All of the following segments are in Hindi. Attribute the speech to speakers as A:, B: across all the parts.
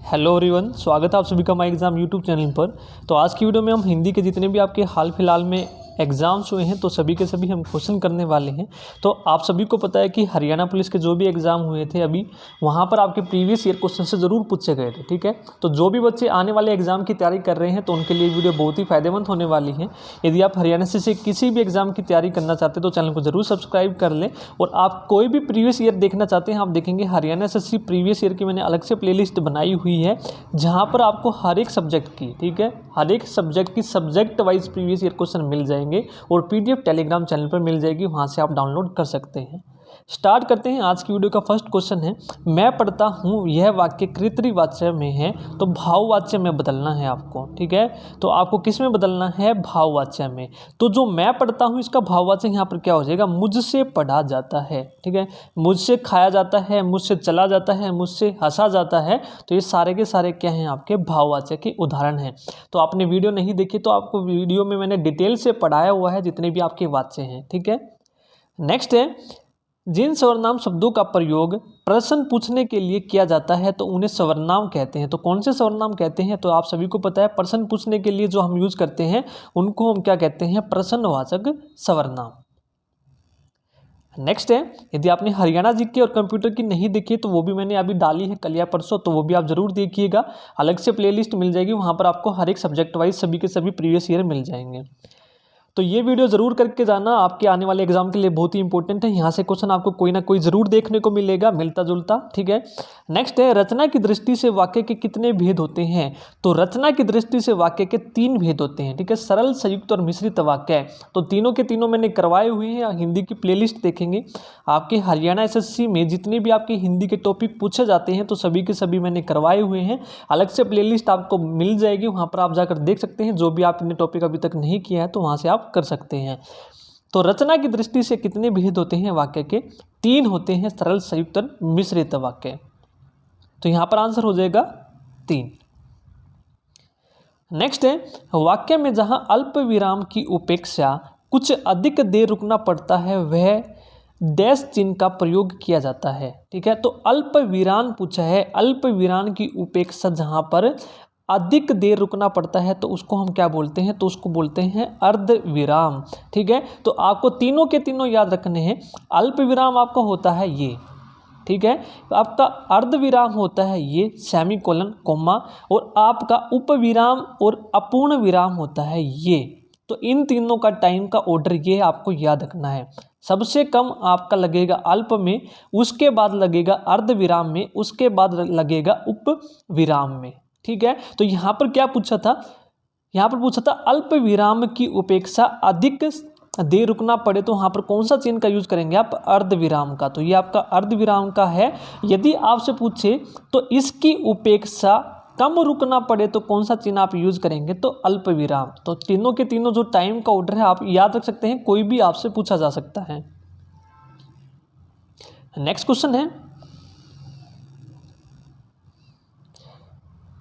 A: हेलो एवरीवन, स्वागत है आप सभी का माई एग्ज़ाम यूट्यूब चैनल पर। तो आज की वीडियो में हम हिंदी के जितने भी आपके हाल फिलहाल में एग्ज़ाम्स हुए हैं तो सभी के सभी हम क्वेश्चन करने वाले हैं। तो आप सभी को पता है कि हरियाणा पुलिस के जो भी एग्ज़ाम हुए थे अभी, वहाँ पर आपके प्रीवियस ईयर क्वेश्चन से ज़रूर पूछे गए थे। ठीक है, तो जो भी बच्चे आने वाले एग्ज़ाम की तैयारी कर रहे हैं तो उनके लिए वीडियो बहुत ही फायदेमंद होने वाली है। यदि आप हरियाणा से किसी भी एग्ज़ाम की तैयारी करना चाहते हैं तो चैनल को जरूर सब्सक्राइब कर लें। और आप कोई भी प्रीवियस ईयर देखना चाहते हैं, आप देखेंगे हरियाणा SSC प्रीवियस ईयर की मैंने अलग से प्लेलिस्ट बनाई हुई है, जहाँ पर आपको हर एक सब्जेक्ट की, ठीक है, हर एक सब्जेक्ट की subject wise previous year question मिल जाएंगे और PDF टेलीग्राम चैनल पर मिल जाएगी, वहाँ से आप डाउनलोड कर सकते हैं। स्टार्ट करते हैं। आज की वीडियो का फर्स्ट क्वेश्चन है, मैं पढ़ता हूँ यह वाक्य कृतवाच्य में है तो भाववाच्य में बदलना है आपको। ठीक है, तो आपको किस में बदलना है? भाववाच्य में। तो जो मैं पढ़ता हूँ इसका भाववाच्य यहाँ पर क्या हो जाएगा? मुझसे पढ़ा जाता है। ठीक है, मुझसे खाया जाता है, मुझसे चला जाता है, मुझसे हंसा जाता है। तो ये सारे के सारे क्या हैं? आपके भाववाच्य के उदाहरण हैं। तो आपने वीडियो नहीं देखी तो आपको वीडियो में मैंने डिटेल से पढ़ाया हुआ है जितने भी आपके वाच्य हैं। ठीक है, नेक्स्ट है, जिन सर्वनाम शब्दों का प्रयोग प्रश्न पूछने के लिए किया जाता है तो उन्हें सर्वनाम कहते हैं। तो कौन से सर्वनाम कहते हैं? तो आप सभी को पता है, प्रश्न पूछने के लिए जो हम यूज करते हैं उनको हम क्या कहते हैं? प्रश्नवाचक सर्वनाम। नेक्स्ट है, यदि आपने हरियाणा जीके और कंप्यूटर की नहीं देखी तो वो भी मैंने अभी डाली है कल या परसों, तो वो भी आप जरूर देखिएगा। अलग से प्लेलिस्ट मिल जाएगी, वहाँ पर आपको हर एक सब्जेक्ट वाइज सभी के सभी प्रीवियस ईयर मिल जाएंगे। तो ये वीडियो जरूर करके जाना, आपके आने वाले एग्जाम के लिए बहुत ही इंपॉर्टेंट है। यहाँ से क्वेश्चन आपको कोई ना कोई जरूर देखने को मिलेगा, मिलता जुलता। ठीक है, नेक्स्ट है, रचना की दृष्टि से वाक्य के कितने भेद होते हैं? तो रचना की दृष्टि से वाक्य के 3 भेद होते हैं। ठीक है, सरल, संयुक्त और मिश्रित वाक्य। तो तीनों के तीनों मैंने करवाए हुए हैं। हिंदी की प्लेलिस्ट देखेंगे, आपके हरियाणा SSC में जितने भी आपके हिंदी के टॉपिक पूछे जाते हैं तो सभी के सभी मैंने करवाए हुए हैं। अलग से प्लेलिस्ट आपको मिल जाएगी, वहाँ पर आप जाकर देख सकते हैं। जो भी आपने टॉपिक अभी तक नहीं किया है तो वहाँ से आप कर सकते हैं। तो रचना की दृष्टि से कितने भेद होते हैं वाक्य के? 3 होते हैं, सरल, संयुक्त और मिश्रित वाक्य। तो यहां पर आंसर हो जाएगा 3। नेक्स्ट है, वाक्य में जहां अल्प विराम की उपेक्षा कुछ अधिक देर रुकना पड़ता है वह डैश चिन्ह का प्रयोग किया जाता है। ठीक है, तो अल्प विराम पूछा है, अल्प विराम की उपेक्षा जहां पर अधिक देर रुकना पड़ता है तो उसको हम क्या बोलते हैं? तो उसको बोलते हैं अर्ध विराम। ठीक है, तो आपको तीनों के तीनों याद रखने हैं। अल्प विराम आपका होता है ये, ठीक है, तो आपका अर्ध विराम होता है ये, सेमीकोलन, कोमा, और आपका उपविराम और अपूर्ण विराम होता है ये। तो इन तीनों का टाइम का ऑर्डर ये आपको याद रखना है। सबसे कम आपका लगेगा अल्प में, उसके बाद लगेगा अर्ध विराम में, उसके बाद लगेगा उप विराम में। ठीक है, तो यहाँ पर क्या पूछा था? यहाँ पर पूछा था अल्प विराम की उपेक्षा अधिक देर रुकना पड़े तो वहाँ पर कौन सा चिन्ह का यूज करेंगे आप? अर्ध विराम का। तो ये आपका अर्ध विराम का है। यदि आपसे पूछे तो इसकी उपेक्षा कम रुकना पड़े तो कौन सा चिन्ह आप यूज करेंगे? तो अल्प विराम। तो तीनों के तीनों जो टाइम का ऑर्डर है आप याद रख सकते हैं, कोई भी आपसे पूछा जा सकता है। नेक्स्ट क्वेश्चन है,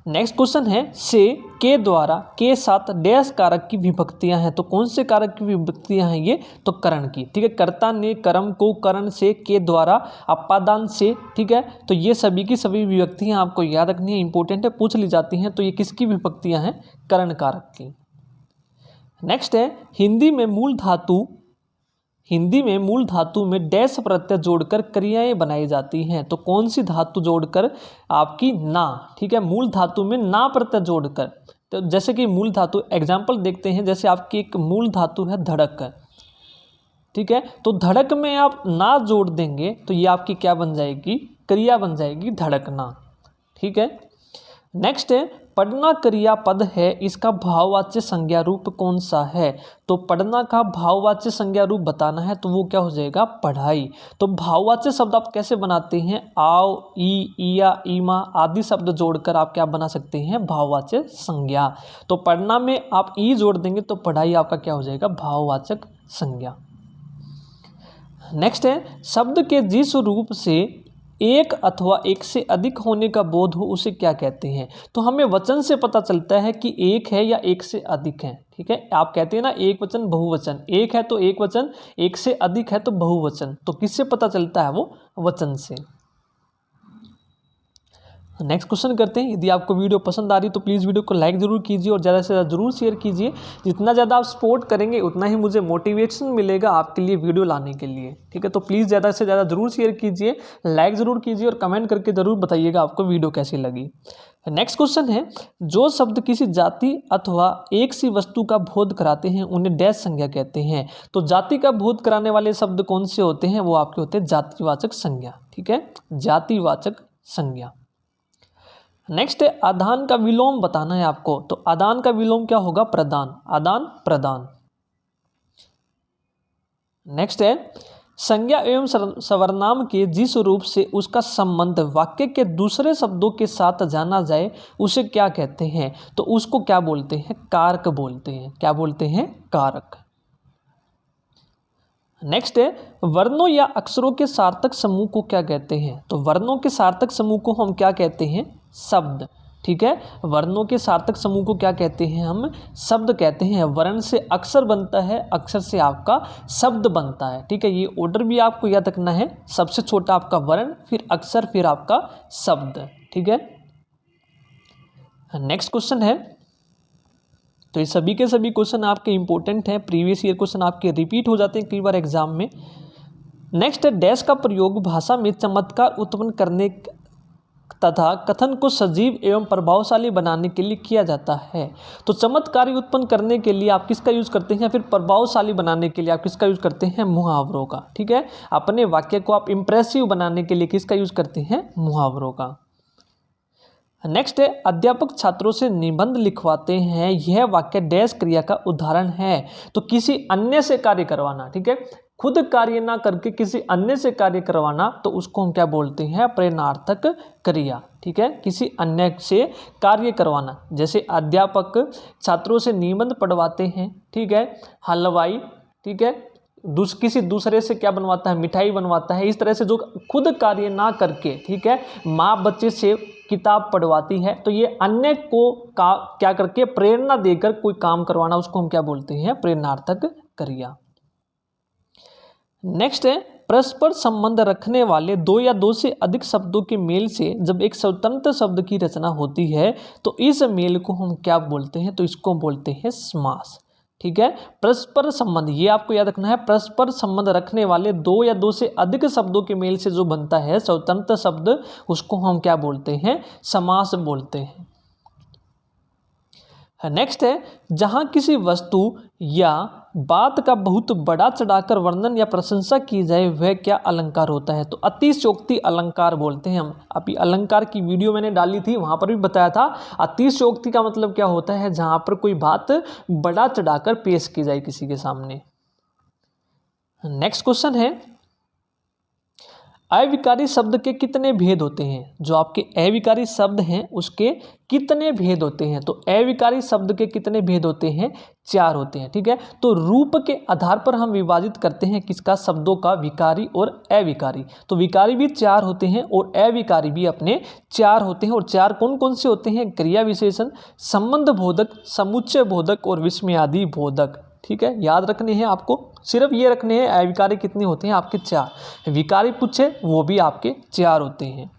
A: नेक्स्ट क्वेश्चन है, से, के द्वारा, के साथ डैश कारक की विभक्तियां हैं। तो कौन से कारक की विभक्तियां हैं ये? तो करण की। ठीक है, कर्ता ने, कर्म को, करण से, के द्वारा, अपादान से। ठीक है, तो ये सभी की सभी विभक्तियां आपको याद रखनी है, इंपॉर्टेंट है, पूछ ली जाती हैं। तो ये किसकी विभक्तियां हैं? करण कारक की। नेक्स्ट है, हिंदी में मूल धातु में डैश प्रत्यय जोड़कर क्रियाएं बनाई जाती हैं। तो कौन सी धातु जोड़कर? आपकी ना। ठीक है, मूल धातु में ना प्रत्यय जोड़कर। तो जैसे कि मूल धातु एग्जाम्पल देखते हैं, जैसे आपकी एक मूल धातु है धड़क। ठीक है, तो धड़क में आप ना जोड़ देंगे तो ये आपकी क्या बन जाएगी? क्रिया बन जाएगी धड़कना। ठीक है, नेक्स्ट है, पढ़ना क्रियापद है, इसका भाववाच्य संज्ञा रूप कौन सा है? तो पढ़ना का भाववाच्य संज्ञा रूप बताना है तो वो क्या हो जाएगा? पढ़ाई। तो भाववाच्य शब्द आप कैसे बनाते हैं? आओ, ई, इया, ईमा आदि शब्द जोड़कर आप क्या बना सकते हैं? भाववाच्य संज्ञा। तो पढ़ना में आप ई जोड़ देंगे तो पढ़ाई आपका क्या हो जाएगा? भाववाचक संज्ञा। नेक्स्ट है, शब्द के जिस रूप से एक अथवा एक से अधिक होने का बोध हो उसे क्या कहते हैं? तो हमें वचन से पता चलता है कि एक है या एक से अधिक है। ठीक है, आप कहते हैं ना एक वचन बहुवचन, एक है तो एक वचन, एक से अधिक है तो बहुवचन। तो किससे पता चलता है? वो वचन से। नेक्स्ट क्वेश्चन करते हैं। यदि आपको वीडियो पसंद आ रही तो प्लीज़ वीडियो को लाइक ज़रूर कीजिए और ज़्यादा से ज़्यादा ज़रूर शेयर कीजिए। जितना ज़्यादा आप सपोर्ट करेंगे उतना ही मुझे मोटिवेशन मिलेगा आपके लिए वीडियो लाने के लिए, ठीक है। तो प्लीज़ ज़्यादा से ज़्यादा ज़रूर शेयर कीजिए, लाइक ज़रूर कीजिए और कमेंट करके ज़रूर बताइएगा आपको वीडियो कैसी लगी। नेक्स्ट क्वेश्चन है, जो शब्द किसी जाति अथवा एक सी वस्तु का बोध कराते हैं उन्हें डैश संज्ञा कहते हैं। तो जाति का बोध कराने वाले शब्द कौन से होते हैं, वो आपके होते हैं जातिवाचक संज्ञा, ठीक है, जातिवाचक संज्ञा। नेक्स्ट है, आदान का विलोम बताना है आपको। तो आदान का विलोम क्या होगा, प्रदान, आदान प्रदान। नेक्स्ट है, संज्ञा एवं सर्वनाम के जिस रूप से उसका संबंध वाक्य के दूसरे शब्दों के साथ जाना जाए उसे क्या कहते हैं। तो उसको क्या बोलते हैं, कारक बोलते हैं। क्या बोलते हैं, कारक। नेक्स्ट है, वर्णों या अक्षरों के सार्थक समूह को क्या कहते हैं। तो वर्णों के सार्थक समूह को हम क्या कहते हैं, शब्द, ठीक है। वर्णों के सार्थक समूह को क्या कहते हैं, हम शब्द कहते हैं। वर्ण से अक्षर बनता है, अक्षर से आपका शब्द बनता है, ठीक है। ये ऑर्डर भी आपको याद रखना है, सबसे छोटा आपका वर्ण, फिर अक्षर, फिर आपका शब्द, ठीक है। नेक्स्ट क्वेश्चन है, तो ये सभी के सभी क्वेश्चन आपके इंपॉर्टेंट हैं, प्रीवियस ईयर क्वेश्चन आपके रिपीट हो जाते हैं कई बार एग्जाम में। नेक्स्ट है, डैश का प्रयोग भाषा में चमत्कार उत्पन्न करने तथा कथन को सजीव एवं प्रभावशाली बनाने के लिए किया जाता है। तो चमत्कारी उत्पन्न करने के लिए आप किसका यूज़ करते हैं, या फिर प्रभावशाली बनाने के लिए आप किसका यूज़ करते हैं, मुहावरों का, ठीक है। अपने वाक्य को आप इंप्रेसिव बनाने के लिए किसका यूज़ करते हैं, मुहावरों का। नेक्स्ट है, अध्यापक छात्रों से निबंध लिखवाते हैं, यह वाक्य डैश क्रिया का उदाहरण है। तो किसी अन्य से कार्य करवाना, ठीक है, खुद कार्य ना करके किसी अन्य से कार्य करवाना, तो उसको हम क्या बोलते हैं, प्रेरणार्थक क्रिया, ठीक है। किसी अन्य से कार्य करवाना, जैसे अध्यापक छात्रों से निबंध पढ़वाते हैं, ठीक है। हलवाई, ठीक है, किसी दूसरे से क्या बनवाता है, मिठाई बनवाता है। इस तरह से जो खुद कार्य ना करके, ठीक है, माँ बच्चे से किताब पढ़वाती है, तो ये अन्य को क्या करके प्रेरणा देकर कोई काम करवाना, उसको हम क्या बोलते हैं, प्रेरणार्थक क्रिया। नेक्स्ट है, परस्पर संबंध रखने वाले दो या दो से अधिक शब्दों के मेल से जब एक स्वतंत्र शब्द की रचना होती है तो इस मेल को हम क्या बोलते हैं, तो इसको बोलते हैं समास, ठीक है। परस्पर संबंध, ये आपको याद रखना है, परस्पर संबंध रखने वाले दो या दो से अधिक शब्दों के मेल से जो बनता है स्वतंत्र शब्द, उसको हम क्या बोलते हैं, समास बोलते हैं। नेक्स्ट है, जहां किसी वस्तु या बात का बहुत बड़ा चढ़ाकर वर्णन या प्रशंसा की जाए वह क्या अलंकार होता है। तो अतिशयोक्ति अलंकार बोलते हैं हम। अभी अलंकार की वीडियो मैंने डाली थी, वहां पर भी बताया था। अतिशयोक्ति का मतलब क्या होता है, जहां पर कोई बात बड़ा चढ़ाकर पेश की जाए किसी के सामने। नेक्स्ट क्वेश्चन है, अविकारी शब्द के कितने भेद होते हैं। जो आपके अविकारी शब्द हैं उसके कितने भेद होते हैं। तो अविकारी शब्द के कितने भेद होते हैं, 4 होते हैं, ठीक है। तो रूप के आधार पर हम विभाजित करते हैं किसका, शब्दों का, विकारी और अविकारी। तो विकारी भी 4 होते हैं और अविकारी भी अपने 4 होते हैं। और 4 कौन कौन से होते हैं, क्रिया विशेषण, संबंध बोधक, समुच्चय बोधक और विस्मयादि बोधक, ठीक है। याद रखने हैं आपको, सिर्फ ये रखने हैं अविकारी कितने होते हैं आपके 4। विकारी पूछे वो भी आपके 4 होते हैं।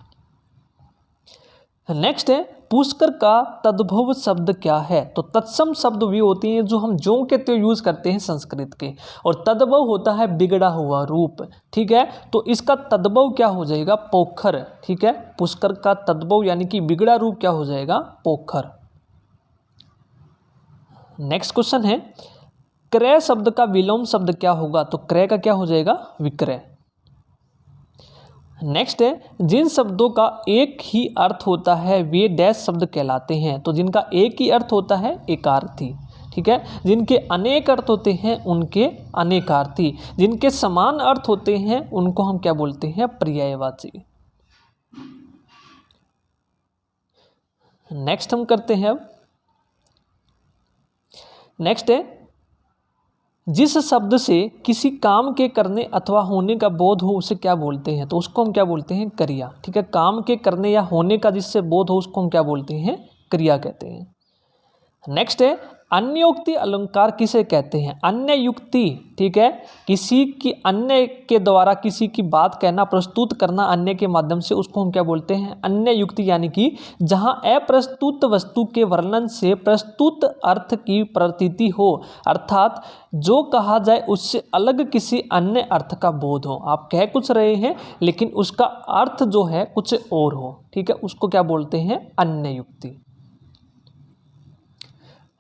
A: नेक्स्ट है, पुष्कर का तद्भव शब्द क्या है। तो तत्सम शब्द भी होते हैं जो हम ज्यों के त्यों यूज करते हैं संस्कृत के, और तद्भव होता है बिगड़ा हुआ रूप, ठीक है। तो इसका तद्भव क्या हो जाएगा, पोखर, ठीक है। पुष्कर का तद्भव यानी कि बिगड़ा रूप क्या हो जाएगा, पोखर। नेक्स्ट क्वेश्चन है, क्रय शब्द का विलोम शब्द क्या होगा। तो क्रय का क्या हो जाएगा, विक्रय। नेक्स्ट है, जिन शब्दों का एक ही अर्थ होता है वे डैश शब्द कहलाते हैं। तो जिनका एक ही अर्थ होता है एकार्थी, ठीक है। जिनके अनेक अर्थ होते हैं उनके अनेकार्थी। जिनके समान अर्थ होते हैं उनको हम क्या बोलते हैं, पर्यायवाची। नेक्स्ट हम करते हैं अब, नेक्स्ट है, जिस शब्द से किसी काम के करने अथवा होने का बोध हो उसे क्या बोलते हैं। तो उसको हम क्या बोलते हैं, क्रिया, ठीक है। काम के करने या होने का जिससे बोध हो उसको हम क्या बोलते हैं, क्रिया कहते हैं। नेक्स्ट है अन्योक्ति अलंकार किसे कहते हैं? अन्य युक्ति, ठीक है, किसी की अन्य के द्वारा किसी की बात कहना, प्रस्तुत करना अन्य के माध्यम से, उसको हम क्या बोलते हैं? अन्य युक्ति। यानी कि जहां अप्रस्तुत वस्तु के वर्णन से प्रस्तुत अर्थ की प्रतीति हो, अर्थात जो कहा जाए उससे अलग किसी अन्य अर्थ का बोध हो। आप कह कुछ रहे हैं लेकिन उसका अर्थ जो है कुछ और हो, ठीक है, उसको क्या बोलते हैं? अन्य युक्ति।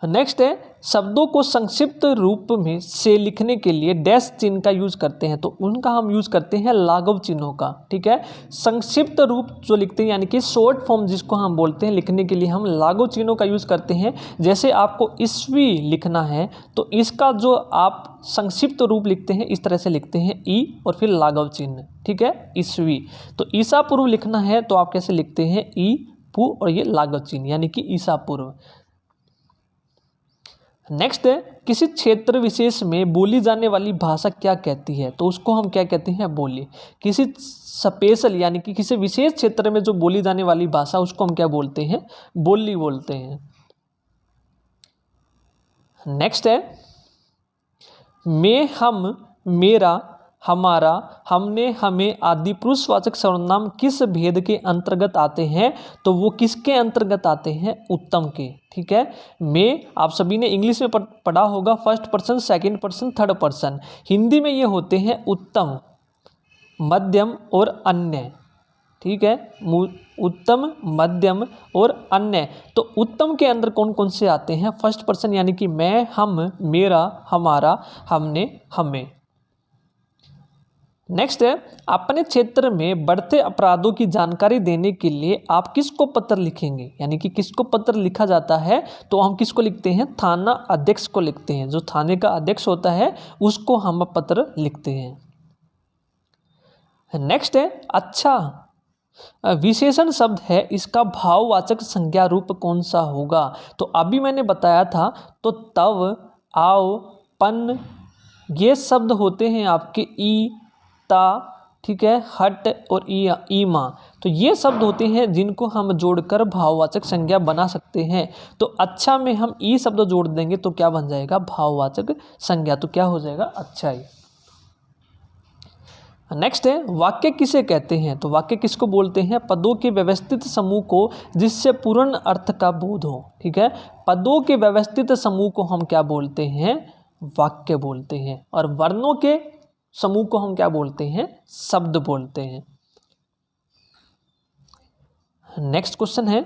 A: नेक्स्ट है शब्दों को संक्षिप्त रूप में से लिखने के लिए डैश चिन्ह का यूज करते हैं, तो उनका हम यूज करते हैं लाघव चिन्हों का, ठीक है। संक्षिप्त रूप जो लिखते हैं यानी कि शॉर्ट फॉर्म जिसको हम बोलते हैं, लिखने के लिए हम लाघव चिन्हों का यूज करते हैं। जैसे आपको ईस्वी लिखना है तो इसका जो आप संक्षिप्त रूप लिखते हैं इस तरह से लिखते हैं ई और फिर लाघव चिन्ह, ठीक है, ईस्वी। तो ईसा पूर्व लिखना है तो आप कैसे लिखते हैं? ई पू और ये लाघव चिन्ह यानी कि ईसा पूर्व। नेक्स्ट है किसी क्षेत्र विशेष में बोली जाने वाली भाषा क्या कहती है? तो उसको हम क्या कहते हैं? बोली। किसी स्पेशल यानी कि किसी विशेष क्षेत्र में जो बोली जाने वाली भाषा उसको हम क्या बोलते हैं? बोली बोलते हैं। नेक्स्ट है मैं, हम, मेरा, हमारा, हमने, हमें आदि पुरुषवाचक सर्वनाम किस भेद के अंतर्गत आते हैं? तो वो किसके अंतर्गत आते हैं? उत्तम के, ठीक है। मैं आप सभी ने इंग्लिश में पढ़ा होगा first person, second person, third person. Hindi में ये होते हैं उत्तम, मध्यम और अन्य, ठीक है, उत्तम, मध्यम और अन्य। तो उत्तम के अंदर कौन कौन से आते हैं? फर्स्ट पर्सन यानी कि मैं, हम, मेरा, हमारा, हमने, हमें। नेक्स्ट है अपने क्षेत्र में बढ़ते अपराधों की जानकारी देने के लिए आप किसको पत्र लिखेंगे? यानी कि किसको पत्र लिखा जाता है तो हम किसको लिखते हैं? थाना अध्यक्ष को लिखते हैं। जो थाने का अध्यक्ष होता है उसको हम पत्र लिखते हैं। नेक्स्ट है अच्छा विशेषण शब्द है, इसका भाववाचक संज्ञा रूप कौन सा होगा? तो अभी मैंने बताया था तो तव, आओ, पन ये शब्द होते हैं आपके ई, ता, ठीक है, हट और ईमा। तो ये शब्द होते हैं जिनको हम जोड़कर भाववाचक संज्ञा बना सकते हैं। तो अच्छा में हम ई शब्द जोड़ देंगे तो क्या बन जाएगा? भाववाचक संज्ञा। तो क्या हो जाएगा? अच्छा ही। नेक्स्ट है वाक्य किसे कहते हैं? तो वाक्य किसको बोलते हैं? पदों के व्यवस्थित समूह को जिससे पूर्ण अर्थ का बोध हो, ठीक है। पदों के व्यवस्थित समूह को हम क्या बोलते हैं? वाक्य बोलते हैं। और वर्णों के समूह को हम क्या बोलते हैं? शब्द बोलते हैं। नेक्स्ट क्वेश्चन है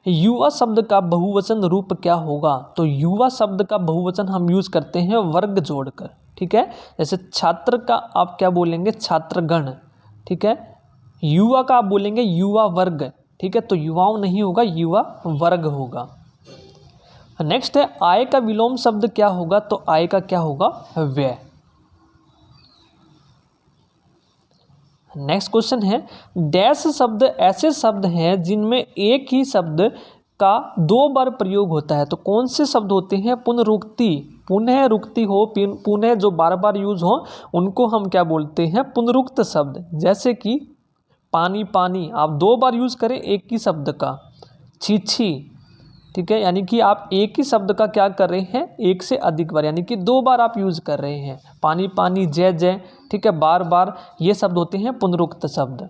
A: युवा शब्द का बहुवचन रूप क्या होगा? तो युवा शब्द का बहुवचन हम यूज करते हैं वर्ग जोड़कर, ठीक है। जैसे छात्र का आप क्या बोलेंगे? छात्रगण, ठीक है। युवा का आप बोलेंगे युवा वर्ग, ठीक है। तो युवाओं नहीं होगा, युवा वर्ग होगा। नेक्स्ट है आय का विलोम शब्द क्या होगा? तो आय का क्या होगा? व्यय। नेक्स्ट क्वेश्चन है डैश शब्द ऐसे शब्द हैं जिनमें एक ही शब्द का दो बार प्रयोग होता है। तो कौन से शब्द होते हैं? पुनरुक्ति, पुनः रुक्ति हो, पुनः जो बार बार यूज हो उनको हम क्या बोलते हैं? पुनरुक्त शब्द। जैसे कि पानी, पानी आप दो बार यूज करें एक ही शब्द का। छी, ठीक है, यानी कि आप एक ही शब्द का क्या कर रहे हैं? एक से अधिक बार, यानी कि दो बार आप यूज कर रहे हैं। पानी, पानी, जय, जय, ठीक है, बार बार, ये शब्द होते हैं पुनरुक्त शब्द।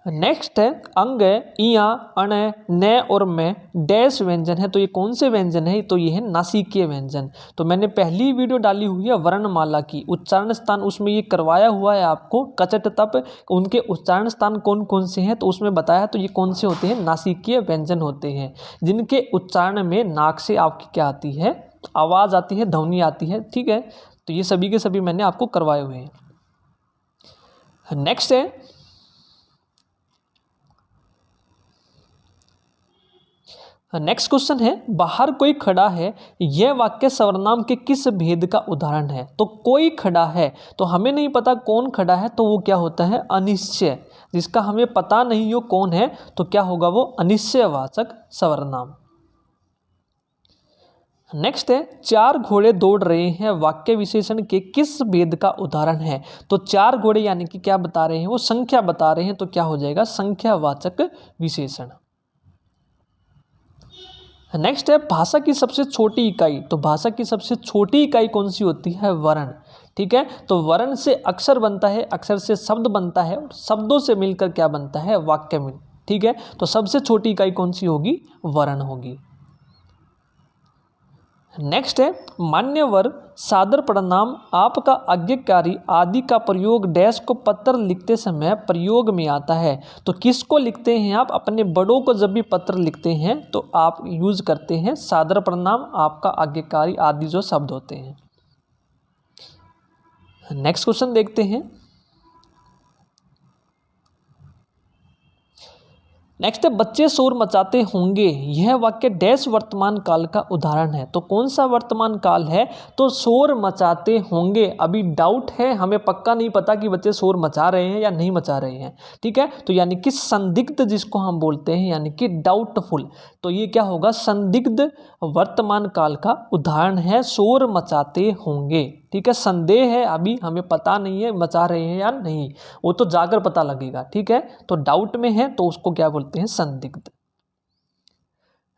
A: नेक्स्ट है अंग, इया, अण, न और मैं डैश व्यंजन है। तो ये कौन से व्यंजन है? तो ये है नासिकीय व्यंजन। तो मैंने पहली वीडियो डाली हुई है वर्णमाला की, उच्चारण स्थान, उसमें ये करवाया हुआ है आपको कचट तप, उनके उच्चारण स्थान कौन कौन से हैं तो उसमें बताया। तो ये कौन से होते हैं? नासिकीय व्यंजन होते हैं, जिनके उच्चारण में नाक से आपकी क्या आती है? आवाज़ आती है, ध्वनि आती है, ठीक है। तो ये सभी के सभी मैंने आपको करवाए हुए हैं। नेक्स्ट है नेक्स्ट क्वेश्चन है बाहर कोई खड़ा है, यह वाक्य सर्वनाम के किस भेद का उदाहरण है? तो कोई खड़ा है, तो हमें नहीं पता कौन खड़ा है, तो वो क्या होता है? अनिश्चय। जिसका हमें पता नहीं हो कौन है तो क्या होगा? वो अनिश्चयवाचक सर्वनाम। नेक्स्ट है चार घोड़े दौड़ रहे हैं, वाक्य विशेषण के किस भेद का उदाहरण है? तो चार घोड़े यानी कि क्या बता रहे हैं? वो संख्या बता रहे हैं, तो क्या हो जाएगा? संख्यावाचक विशेषण। नेक्स्ट है भाषा की सबसे छोटी इकाई। तो भाषा की सबसे छोटी इकाई कौन सी होती है? वर्ण। ठीक है, तो वर्ण से अक्षर बनता है, अक्षर से शब्द बनता है, और शब्दों से मिलकर क्या बनता है? वाक्य में। ठीक है, तो सबसे छोटी इकाई कौन सी होगी? वर्ण होगी। नेक्स्ट है मान्यवर, सादर प्रणाम, आपका आज्ञाकारी आदि का प्रयोग डैश को पत्र लिखते समय प्रयोग में आता है। तो किसको लिखते हैं आप? अपने बड़ों को जब भी पत्र लिखते हैं तो आप यूज करते हैं सादर प्रणाम, आपका आज्ञाकारी आदि जो शब्द होते हैं। नेक्स्ट क्वेश्चन देखते हैं। नेक्स्ट है बच्चे शोर मचाते होंगे, यह वाक्य डैश वर्तमान काल का उदाहरण है। तो कौन सा वर्तमान काल है? तो शोर मचाते होंगे। अभी डाउट है, हमें पक्का नहीं पता कि बच्चे शोर मचा रहे हैं या नहीं मचा रहे हैं। ठीक है, तो यानी कि संदिग्ध जिसको हम बोलते हैं, यानी कि डाउटफुल। तो ये क्या होगा? संदिग्ध वर्तमान काल का उदाहरण है, शोर मचाते होंगे। ठीक है, संदेह है, अभी हमें पता नहीं है मचा रहे हैं या नहीं, वो तो जाकर पता लगेगा। ठीक है, तो डाउट में है तो उसको क्या बोलते हैं? संदिग्ध।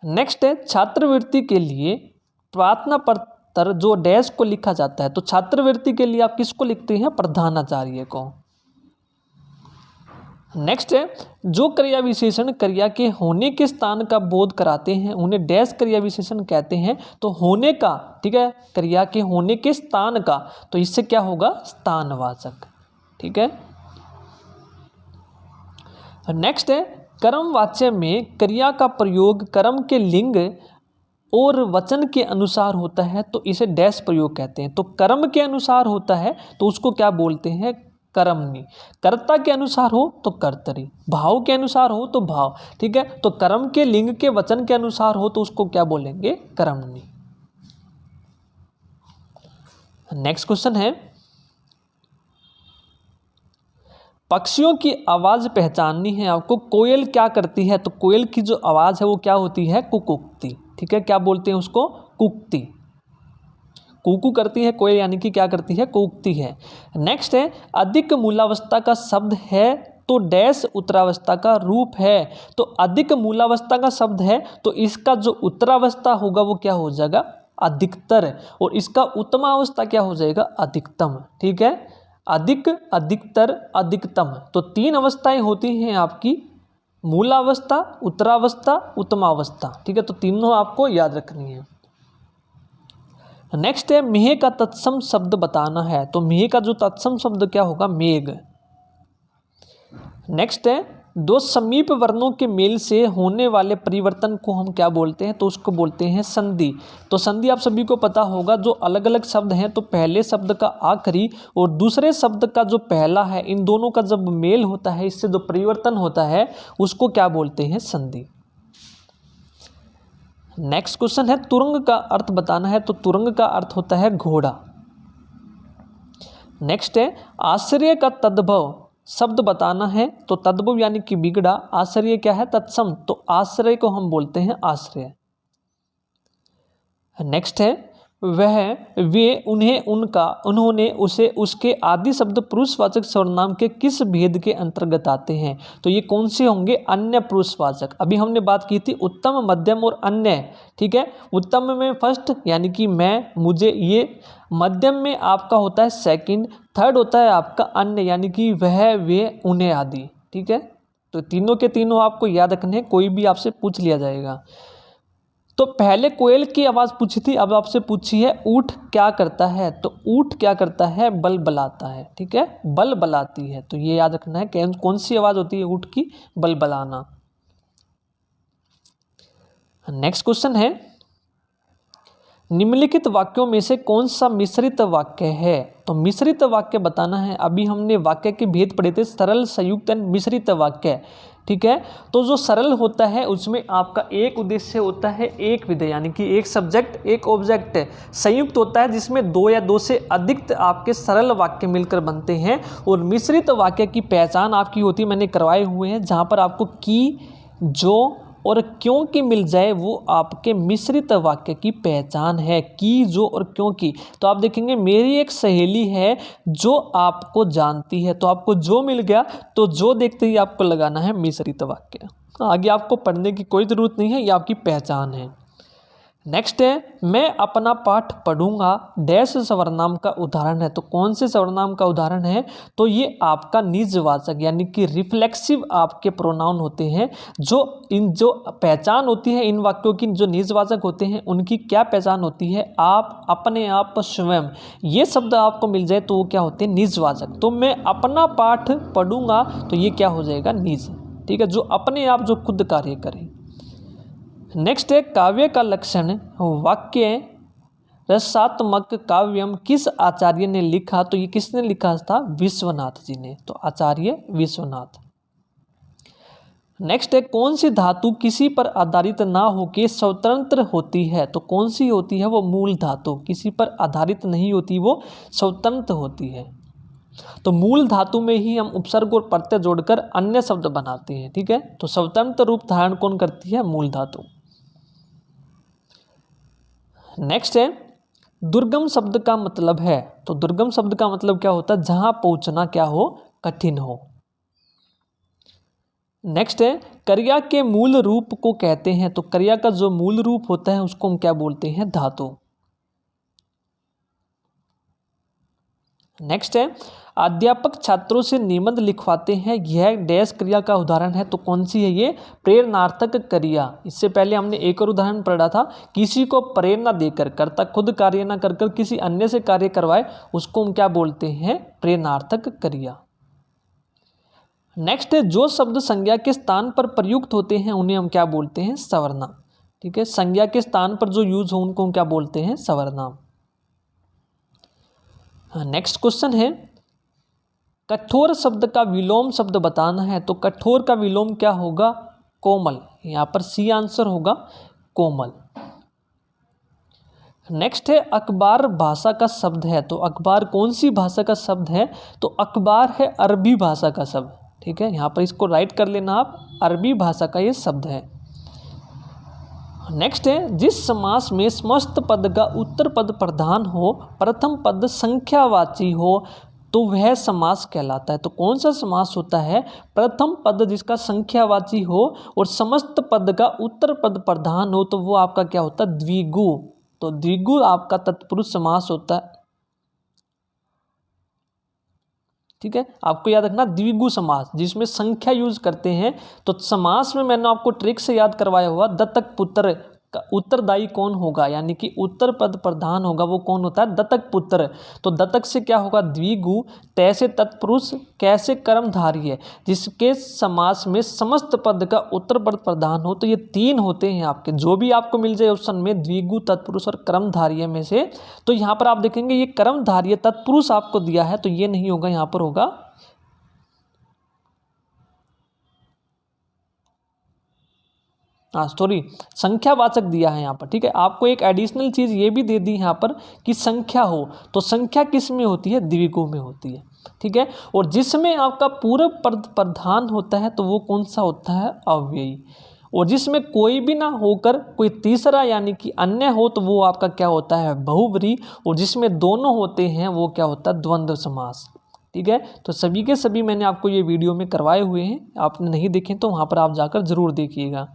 A: नेक्स्ट है छात्रवृत्ति के लिए प्रार्थना पत्र जो डैश को लिखा जाता है। तो छात्रवृत्ति के लिए आप किसको लिखते हैं? प्रधानाचार्य को। नेक्स्ट है जो क्रिया विशेषण क्रिया के होने के स्थान का बोध कराते हैं उन्हें डैश क्रिया विशेषण कहते हैं। तो होने का, ठीक है, क्रिया के होने के स्थान का, तो इससे क्या होगा? स्थानवाचक। ठीक है। नेक्स्ट है कर्मवाच्य में क्रिया का प्रयोग कर्म के लिंग और वचन के अनुसार होता है तो इसे डैश प्रयोग कहते हैं। तो कर्म के अनुसार होता है तो उसको क्या बोलते हैं? कर्मणि। कर्ता के अनुसार हो तो कर्तरी, भाव के अनुसार हो तो भाव। ठीक है, तो कर्म के लिंग के वचन के अनुसार हो तो उसको क्या बोलेंगे? कर्मणि। नेक्स्ट क्वेश्चन है पक्षियों की आवाज पहचाननी है आपको। कोयल क्या करती है? तो कोयल की जो आवाज है वो क्या होती है? कुकुक्ति। ठीक है, क्या बोलते हैं उसको? कुक्ति। कुकू करती है कोयल, यानी कि क्या करती है? कुकती है। नेक्स्ट है अधिक मूलावस्था का शब्द है तो डैश उत्तरावस्था का रूप है। तो अधिक मूलावस्था का शब्द है तो इसका जो उत्तरावस्था होगा वो क्या हो जाएगा? अधिकतर, और इसका उत्तमावस्था क्या हो जाएगा? अधिकतम। ठीक है, अधिक, अधिकतर, अधिकतम। तो तीन अवस्थाएं होती हैं आपकी, मूलावस्था, उत्तरावस्था, उत्तमावस्था। ठीक है, तो तीनों आपको याद रखनी है। नेक्स्ट है मेह का तत्सम शब्द बताना है। तो मेह का जो तत्सम शब्द क्या होगा? मेघ। नेक्स्ट है दो समीप वर्णों के मेल से होने वाले परिवर्तन को हम क्या बोलते हैं? तो उसको बोलते हैं संधि। तो संधि आप सभी को पता होगा, जो अलग अलग शब्द हैं तो पहले शब्द का आखिरी और दूसरे शब्द का जो पहला है, इन दोनों का जब मेल होता है, इससे जो परिवर्तन होता है उसको क्या बोलते हैं? संधि। नेक्स्ट क्वेश्चन है तुरंग का अर्थ बताना है। तो तुरंग का अर्थ होता है घोड़ा। नेक्स्ट है आश्रय का तद्भव शब्द बताना है। तो तद्भव यानी कि बिगड़ा, आश्रय क्या है? तत्सम, तो आश्रय को हम बोलते हैं आश्रय। नेक्स्ट है वह, वे, उन्हें, उनका, उन्होंने, उसे, उसके आदि शब्द पुरुषवाचक सर्वनाम के किस भेद के अंतर्गत आते हैं? तो ये कौन से होंगे? अन्य पुरुषवाचक। अभी हमने बात की थी उत्तम, मध्यम और अन्य। ठीक है, उत्तम में फर्स्ट यानी कि मैं, मुझे, ये। मध्यम में आपका होता है सेकंड। थर्ड होता है आपका अन्य, यानी कि वह, वे, उन्हें आदि। ठीक है, तो तीनों के तीनों आपको याद रखने हैं, कोई भी आपसे पूछ लिया जाएगा। तो पहले कोयल की आवाज़ पूछी थी, अब आपसे पूछी है ऊँट क्या करता है। तो ऊँट क्या करता है? बल बलाता है। ठीक है, बल बलाती है। तो ये याद रखना है कौन सी आवाज़ होती है ऊँट की? बल बलाना। नेक्स्ट क्वेश्चन है निम्नलिखित वाक्यों में से कौन सा मिश्रित वाक्य है? तो मिश्रित वाक्य बताना है। अभी हमने वाक्य के भेद पढ़े थे, सरल, संयुक्त एंड मिश्रित वाक्य। ठीक है, तो जो सरल होता है उसमें आपका एक उद्देश्य होता है, एक विधेय, यानी कि एक सब्जेक्ट एक ऑब्जेक्ट। संयुक्त होता है जिसमें दो या दो से अधिक आपके सरल वाक्य मिलकर बनते हैं। और मिश्रित वाक्य की पहचान आपकी होती है, मैंने करवाए हुए हैं, जहाँ पर आपको की, जो और क्यों की मिल जाए वो आपके मिश्रित वाक्य की पहचान है। की, जो और क्यों की। तो आप देखेंगे मेरी एक सहेली है जो आपको जानती है, तो आपको जो मिल गया, तो जो देखते ही आपको लगाना है मिश्रित वाक्य। आगे आपको पढ़ने की कोई ज़रूरत नहीं है, ये आपकी पहचान है। नेक्स्ट है मैं अपना पाठ पढ़ूंगा डैश सर्वनाम का उदाहरण है। तो कौन से सर्वनाम का उदाहरण है? तो ये आपका निजवाचक यानी कि रिफ्लेक्सिव आपके प्रोनाउन होते हैं। जो पहचान होती है इन वाक्यों की, जो निजवाचक होते हैं उनकी क्या पहचान होती है? आप, अपने आप, स्वयं, ये शब्द आपको मिल जाए तो वो क्या होते हैं? निजवाचक। तो मैं अपना पाठ पढ़ूंगा तो ये क्या हो जाएगा? निज। ठीक है, जो अपने आप, जो खुद कार्य करे। नेक्स्ट है काव्य का लक्षण वाक्य रसात्मक काव्यम किस आचार्य ने लिखा? तो ये किसने लिखा था? विश्वनाथ जी ने। तो आचार्य विश्वनाथ। नेक्स्ट है कौन सी धातु किसी पर आधारित ना होकर स्वतंत्र होती है? तो कौन सी होती है? वो मूल धातु। किसी पर आधारित नहीं होती, वो स्वतंत्र होती है। तो मूल धातु में ही हम उपसर्ग और प्रत्यय जोड़कर अन्य शब्द बनाते हैं। ठीक है, तो स्वतंत्र रूप धारण कौन करती है? मूल धातु। नेक्स्ट है दुर्गम शब्द का मतलब है। तो दुर्गम शब्द का मतलब क्या होता है? जहां पहुंचना क्या हो? कठिन हो। नेक्स्ट है क्रिया के मूल रूप को कहते हैं। तो क्रिया का जो मूल रूप होता है उसको हम क्या बोलते हैं? धातु। नेक्स्ट है अध्यापक छात्रों से निबंध लिखवाते हैं, यह डैश क्रिया का उदाहरण है। तो कौन सी है ये? प्रेरणार्थक क्रिया। इससे पहले हमने एक और उदाहरण पढ़ा था, किसी को प्रेरणा देकर, कर्ता खुद कार्य ना कर कर किसी अन्य से कार्य करवाए, उसको हम क्या बोलते हैं? प्रेरणार्थक क्रिया। नेक्स्ट है जो शब्द संज्ञा के स्थान पर प्रयुक्त होते हैं उन्हें हम क्या बोलते हैं? सवर्नाम। ठीक है, संज्ञा के स्थान पर जो यूज हो उनको हम क्या बोलते हैं? सवर्नाम। नेक्स्ट क्वेश्चन है कठोर शब्द का विलोम शब्द बताना है। तो कठोर का विलोम क्या होगा? कोमल। यहां पर सी आंसर होगा, कोमल। नेक्स्ट है अखबार भाषा का शब्द है। तो अखबार कौन सी भाषा का शब्द है? तो अखबार है अरबी भाषा का शब्द। ठीक है, यहां पर इसको राइट कर लेना आप, अरबी भाषा का ये शब्द है। नेक्स्ट है जिस समास में समस्त पद का उत्तर पद प्रधान हो, प्रथम पद संख्यावाची हो, तो वह समास कहलाता है। तो कौन सा समास होता है? प्रथम पद जिसका संख्यावाची हो और समस्त पद का उत्तर पद प्रधान हो, तो वो आपका क्या होता है? द्विगु। तो द्विगु आपका तत्पुरुष समास होता है। ठीक है, आपको याद रखना द्विगु समास जिसमें संख्या यूज करते हैं। तो समास में मैंने आपको ट्रिक से याद करवाया हुआ, दत्तक पुत्र का उत्तरदायी कौन होगा, यानी कि उत्तर पद प्रधान होगा, वो कौन होता है? दत्तक पुत्र। तो दत्तक से क्या होगा? द्विगु, तैसे तत्पुरुष, कैसे कर्मधारी है, जिसके समास में समस्त पद का उत्तर पद प्रधान हो। तो ये तीन होते हैं आपके, जो भी आपको मिल जाए ऑप्शन में, द्विगु, तत्पुरुष और कर्मधारय में से। तो यहाँ पर आप देखेंगे ये कर्मधारय तत्पुरुष आपको दिया है, तो ये नहीं होगा, यहाँ पर होगा सॉरी, संख्यावाचक दिया है यहाँ पर। ठीक है, आपको एक एडिशनल चीज़ ये भी दे दी यहाँ पर कि संख्या हो, तो संख्या किस में होती है? द्विगु में होती है। ठीक है, और जिसमें आपका पूर्व पद प्रधान होता है तो वो कौन सा होता है? अव्ययी। और जिसमें कोई भी ना होकर कोई तीसरा यानी कि अन्य हो तो वो आपका क्या होता है? बहुव्रीहि। और जिसमें दोनों होते हैं वो क्या होता है? द्वंद्व समास। ठीक है, तो सभी के सभी मैंने आपको ये वीडियो में करवाए हुए हैं, आपने नहीं देखे तो वहाँ पर आप जाकर जरूर देखिएगा।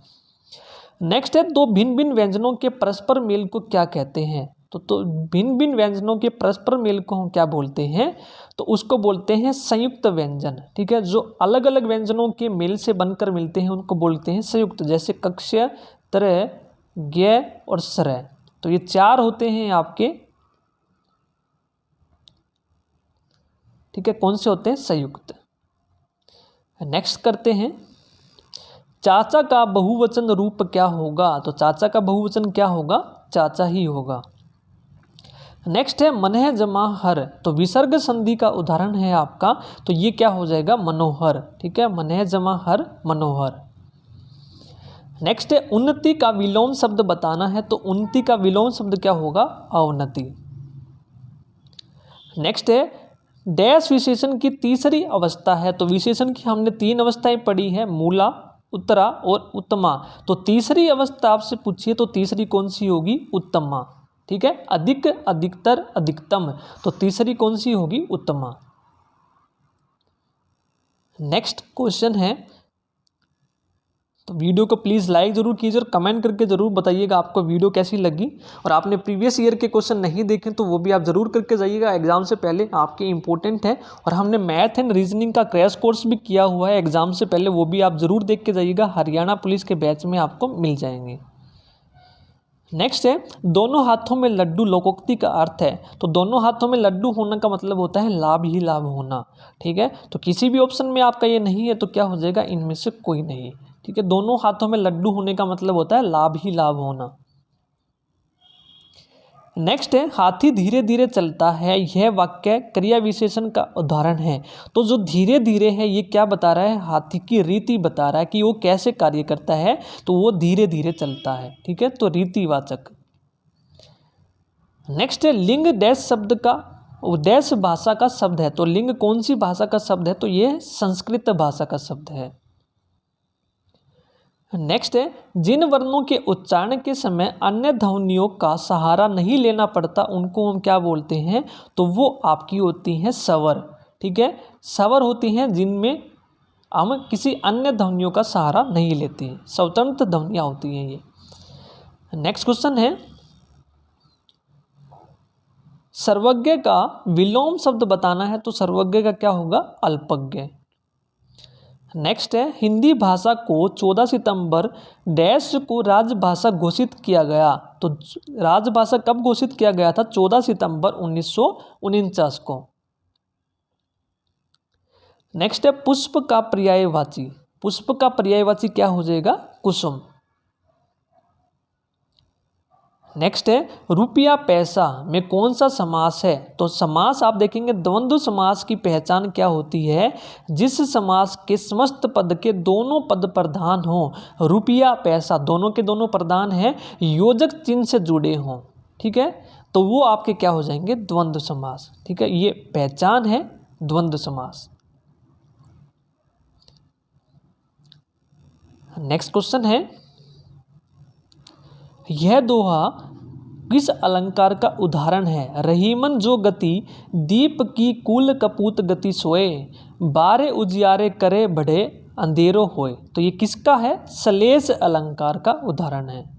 A: नेक्स्ट है दो भिन्न भिन्न व्यंजनों के परस्पर मेल को क्या कहते हैं? तो भिन्न भिन्न व्यंजनों के परस्पर मेल को हम क्या बोलते हैं? तो उसको बोलते हैं संयुक्त व्यंजन। ठीक है, जो अलग अलग व्यंजनों के मेल से बनकर मिलते हैं उनको बोलते हैं संयुक्त, जैसे कक्ष्य, त्रय, ज्ञ और श्रय। तो ये चार होते हैं आपके। ठीक है, कौन से होते हैं? संयुक्त। नेक्स्ट करते हैं चाचा का बहुवचन रूप क्या होगा? तो चाचा का बहुवचन क्या होगा? चाचा ही होगा। नेक्स्ट है मनः जमा हर। तो विसर्ग संधि का उदाहरण है आपका, तो ये क्या हो जाएगा? मनोहर। ठीक है, मनः जमा हर, मनोहर। नेक्स्ट है उन्नति का विलोम शब्द बताना है। तो उन्नति का विलोम शब्द क्या होगा? अवनति। नेक्स्ट है डैश विशेषण की तीसरी अवस्था है। तो विशेषण की हमने तीन अवस्थाएं पढ़ी है, मूला, उत्तरा और उत्तमा। तो तीसरी अवस्था आपसे पूछिए तो तीसरी कौन सी होगी? उत्तमा। ठीक है, अधिक, अधिकतर, अधिकतम। तो तीसरी कौन सी होगी? उत्तमा। नेक्स्ट क्वेश्चन है तो वीडियो को प्लीज़ लाइक ज़रूर कीजिए और कमेंट करके ज़रूर बताइएगा आपको वीडियो कैसी लगी। और आपने प्रीवियस ईयर के क्वेश्चन नहीं देखे तो वो भी आप ज़रूर करके जाइएगा, एग्जाम से पहले आपके इंपॉर्टेंट है। और हमने मैथ एंड रीजनिंग का क्रैश कोर्स भी किया हुआ है एग्जाम से पहले, वो भी आप ज़रूर देख के जाइएगा, हरियाणा पुलिस के बैच में आपको मिल जाएंगे। नेक्स्ट है दोनों हाथों में लड्डू लोकोक्ति का अर्थ है। तो दोनों हाथों में लड्डू होने का मतलब होता है लाभ ही लाभ होना। ठीक है, तो किसी भी ऑप्शन में आपका ये नहीं है तो क्या हो जाएगा, इनमें से कोई नहीं। ठीक है, दोनों हाथों में लड्डू होने का मतलब होता है लाभ ही लाभ होना। नेक्स्ट है हाथी धीरे धीरे चलता है, यह वाक्य क्रिया विशेषण का उदाहरण है। तो जो धीरे धीरे है ये क्या बता रहा है, हाथी की रीति बता रहा है कि वो कैसे कार्य करता है, तो वो धीरे धीरे चलता है। ठीक है, तो रीतिवाचक। नेक्स्ट है लिंग डैश शब्द का डैश भाषा का शब्द है। तो लिंग कौन सी भाषा का शब्द है, तो ये संस्कृत भाषा का शब्द है। नेक्स्ट है जिन वर्णों के उच्चारण के समय अन्य ध्वनियों का सहारा नहीं लेना पड़ता उनको हम क्या बोलते हैं, तो वो आपकी होती हैं स्वर। ठीक है, स्वर होती हैं जिनमें हम किसी अन्य ध्वनियों का सहारा नहीं लेते हैं, स्वतंत्र ध्वनियाँ होती हैं ये। नेक्स्ट क्वेश्चन है सर्वज्ञ का विलोम शब्द बताना है। तो सर्वज्ञ का क्या होगा, अल्पज्ञ। नेक्स्ट है हिंदी भाषा को 14 सितंबर डैश को राजभाषा घोषित किया गया। तो राजभाषा कब घोषित किया गया था, 14 सितंबर 1949 को। नेक्स्ट है पुष्प का पर्यायवाची। पुष्प का पर्यायवाची क्या हो जाएगा, कुसुम। नेक्स्ट है रुपया पैसा में कौन सा समास है। तो समास आप देखेंगे द्वंद्व समास की पहचान क्या होती है, जिस समास के समस्त पद के दोनों पद प्रधान हो, रुपया पैसा दोनों के दोनों प्रधान है, योजक चिन्ह से जुड़े हों। ठीक है, तो वो आपके क्या हो जाएंगे, द्वंद्व समास। ठीक है, ये पहचान है द्वंद्व समास। नेक्स्ट क्वेश्चन है यह दोहा किस अलंकार का उदाहरण है। रहीमन जो गति दीप की कुल कपूत गति सोए, बारे उजियारे करे बढ़े अंधेरो होए। तो ये किसका है, सलेस अलंकार का उदाहरण है।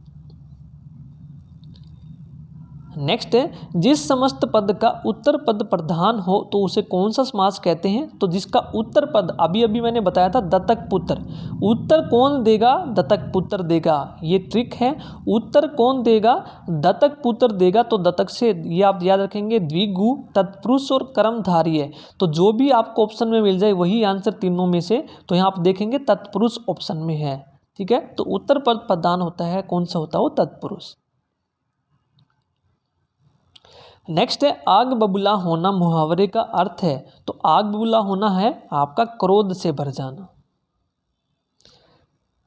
A: नेक्स्ट है जिस समस्त पद का उत्तर पद प्रधान हो तो उसे कौन सा समास कहते हैं। तो जिसका उत्तर पद अभी अभी मैंने बताया था दत्तक पुत्र, उत्तर कौन देगा, दत्तक पुत्र देगा। ये ट्रिक है, उत्तर कौन देगा, दत्तक पुत्र देगा। तो दत्तक से ये आप याद रखेंगे द्विगु तत्पुरुष और कर्मधारी है। तो जो भी आपको ऑप्शन में मिल जाए वही आंसर तीनों में से। तो यहाँ आप देखेंगे तत्पुरुष ऑप्शन में है। ठीक है, तो उत्तर पद प्रधान होता है, कौन सा होता है वो, तत्पुरुष। नेक्स्ट है आग बबूला होना मुहावरे का अर्थ है। तो आग बबूला होना है आपका क्रोध से भर जाना।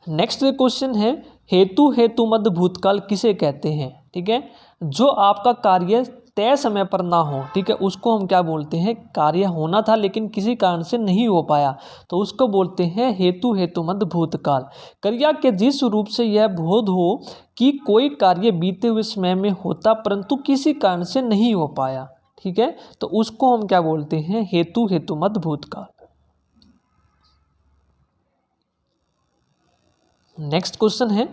A: नेक्स्ट क्वेश्चन है हेतु हेतु मद भूतकाल किसे कहते हैं। ठीक है, जो आपका कार्य तय समय पर ना हो, ठीक है, उसको हम क्या बोलते हैं, कार्य होना था लेकिन किसी कारण से नहीं हो पाया, तो उसको बोलते हैं हेतु हेतु मद भूतकाल। क्रिया के जिस रूप से यह बोध हो कि कोई कार्य बीते हुए समय में होता परंतु किसी कारण से नहीं हो पाया। ठीक है, तो उसको हम क्या बोलते हैं, हेतु हेतु मद भूतकाल। नेक्स्ट क्वेश्चन है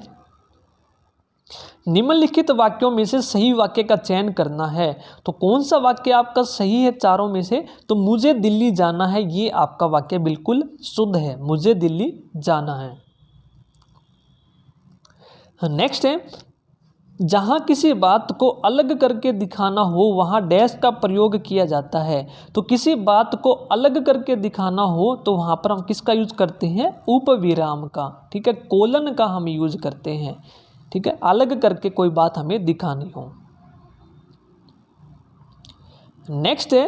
A: निम्नलिखित वाक्यों में से सही वाक्य का चयन करना है। तो कौन सा वाक्य आपका सही है चारों में से, तो मुझे दिल्ली जाना है, ये आपका वाक्य बिल्कुल शुद्ध है, मुझे दिल्ली जाना है। नेक्स्ट है जहां किसी बात को अलग करके दिखाना हो वहां डैश का प्रयोग किया जाता है। तो किसी बात को अलग करके दिखाना हो तो वहां पर हम किसका यूज करते हैं, उपविराम का। ठीक है, कोलन का हम यूज करते हैं। ठीक है, अलग करके कोई बात हमें दिखानी हो। नेक्स्ट है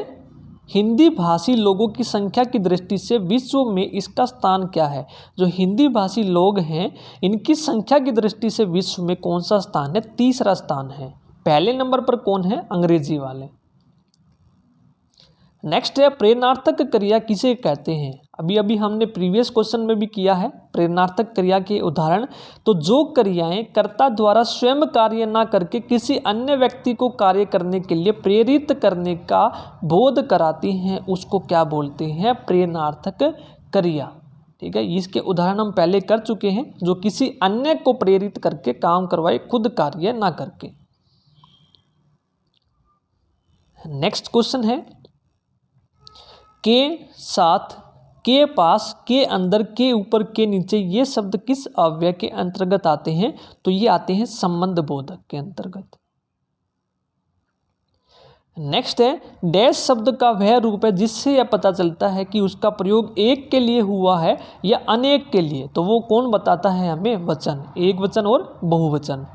A: हिंदी भाषी लोगों की संख्या की दृष्टि से विश्व में इसका स्थान क्या है। जो हिंदी भाषी लोग हैं इनकी संख्या की दृष्टि से विश्व में कौन सा स्थान है, तीसरा स्थान है। पहले नंबर पर कौन है, अंग्रेजी वाले। नेक्स्ट है प्रेरणार्थक क्रिया किसे कहते हैं। अभी अभी हमने प्रीवियस क्वेश्चन में भी किया है प्रेरणार्थक क्रिया के उदाहरण। तो जो क्रियाएं कर्ता द्वारा स्वयं कार्य ना करके किसी अन्य व्यक्ति को कार्य करने के लिए प्रेरित करने का बोध कराती हैं उसको क्या बोलते हैं, प्रेरणार्थक क्रिया। ठीक है, इसके उदाहरण हम पहले कर चुके हैं, जो किसी अन्य को प्रेरित करके काम करवाए, खुद कार्य ना करके। नेक्स्ट क्वेश्चन है के साथ, के पास, के अंदर, के ऊपर, के नीचे, ये शब्द किस अव्यय के अंतर्गत आते हैं? तो ये आते हैं संबंध बोधक के अंतर्गत। नेक्स्ट है डैश शब्द का वह रूप है जिससे यह पता चलता है कि उसका प्रयोग एक के लिए हुआ है या अनेक के लिए। तो वो कौन बताता है हमें? वचन, एक वचन और बहुवचन।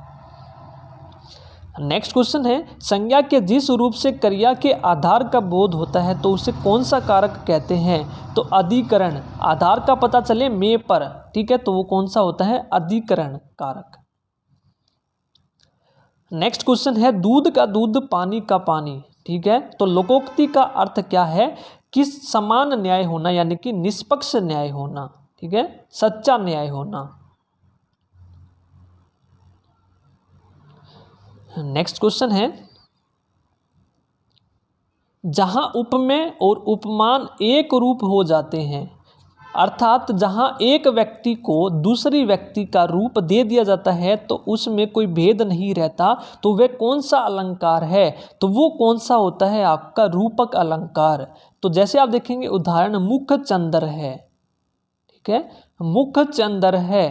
A: नेक्स्ट क्वेश्चन है संज्ञा के जिस रूप से क्रिया के आधार का बोध होता है तो उसे कौन सा कारक कहते हैं? तो अधिकरण, आधार का पता चले में पर, ठीक है, तो वो कौन सा होता है? अधिकरण कारक। नेक्स्ट क्वेश्चन है दूध का दूध, पानी का पानी, ठीक है, तो लोकोक्ति का अर्थ क्या है? कि समान न्याय होना, यानी कि निष्पक्ष न्याय होना, ठीक है, सच्चा न्याय होना। नेक्स्ट क्वेश्चन है जहां उपमेय और उपमान एक रूप हो जाते हैं, अर्थात जहां एक व्यक्ति को दूसरी व्यक्ति का रूप दे दिया जाता है तो उसमें कोई भेद नहीं रहता, तो वह कौन सा अलंकार है? तो वो कौन सा होता है? आपका रूपक अलंकार। तो जैसे आप देखेंगे उदाहरण मुख चंद्र है, ठीक है, मुख चंद्र है,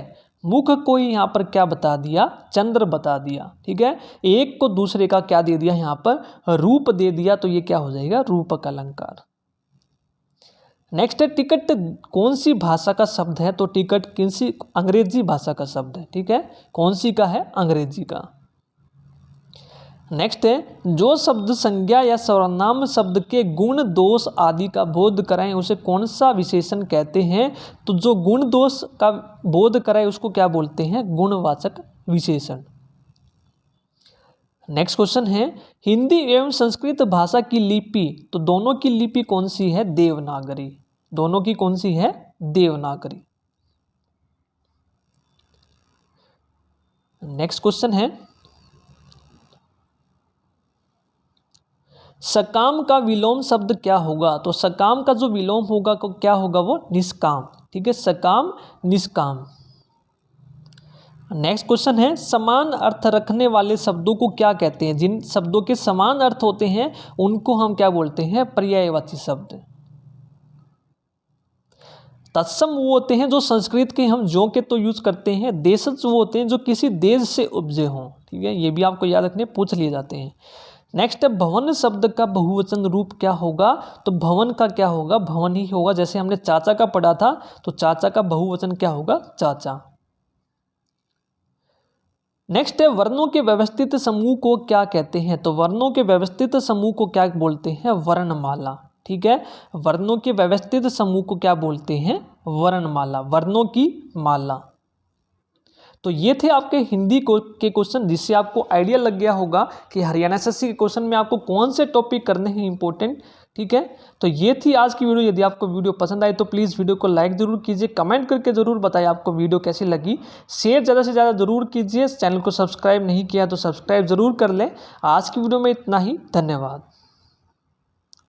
A: मुख को यहाँ पर क्या बता दिया? चंद्र बता दिया, ठीक है, एक को दूसरे का क्या दे दिया? यहाँ पर रूप दे दिया, तो ये क्या हो जाएगा? रूपक अलंकार। नेक्स्ट है टिकट कौन सी भाषा का शब्द है? तो टिकट किसी अंग्रेजी भाषा का शब्द है, ठीक है, कौन सी का है? अंग्रेजी का। नेक्स्ट है जो शब्द संज्ञा या सर्वनाम शब्द के गुण दोष आदि का बोध कराएं उसे कौन सा विशेषण कहते हैं? तो जो गुण दोष का बोध कराए उसको क्या बोलते हैं? गुणवाचक विशेषण। नेक्स्ट क्वेश्चन है हिंदी एवं संस्कृत भाषा की लिपि, तो दोनों की लिपि कौन सी है? देवनागरी। दोनों की कौन सी है? देवनागरी। नेक्स्ट क्वेश्चन है सकाम का विलोम शब्द क्या होगा? तो सकाम का जो विलोम होगा क्या होगा? वो निष्काम, ठीक है, सकाम निष्काम। नेक्स्ट क्वेश्चन है समान अर्थ रखने वाले शब्दों को क्या कहते हैं? जिन शब्दों के समान अर्थ होते हैं उनको हम क्या बोलते हैं? पर्यायवाची शब्द। तत्सम वो होते हैं जो संस्कृत के हम जो के तो यूज करते हैं, देशज वो होते हैं जो किसी देश से उपजे हों, ठीक है, ये भी आपको याद रखने पूछ लिए जाते हैं। नेक्स्ट है भवन शब्द का बहुवचन रूप क्या होगा? तो भवन का क्या होगा? भवन ही होगा। जैसे हमने चाचा का पढ़ा था, तो चाचा का बहुवचन क्या होगा? चाचा। नेक्स्ट है वर्णों के व्यवस्थित समूह को क्या कहते हैं? तो वर्णों के व्यवस्थित समूह को क्या बोलते हैं? वर्णमाला, ठीक है, वर्णों के व्यवस्थित समूह को क्या बोलते हैं? वर्णमाला, वर्णों की माला। तो ये थे आपके हिंदी के क्वेश्चन, जिससे आपको आइडिया लग गया होगा कि हरियाणा एसएससी के क्वेश्चन में आपको कौन से टॉपिक करने हैं इंपॉर्टेंट, ठीक है। तो ये थी आज की वीडियो। यदि आपको वीडियो पसंद आई तो प्लीज़ वीडियो को लाइक जरूर कीजिए, कमेंट करके जरूर बताइए आपको वीडियो कैसी लगी, शेयर ज़्यादा से ज़्यादा जरूर कीजिए, चैनल को सब्सक्राइब नहीं किया तो सब्सक्राइब जरूर कर लें। आज की वीडियो में इतना ही, धन्यवाद।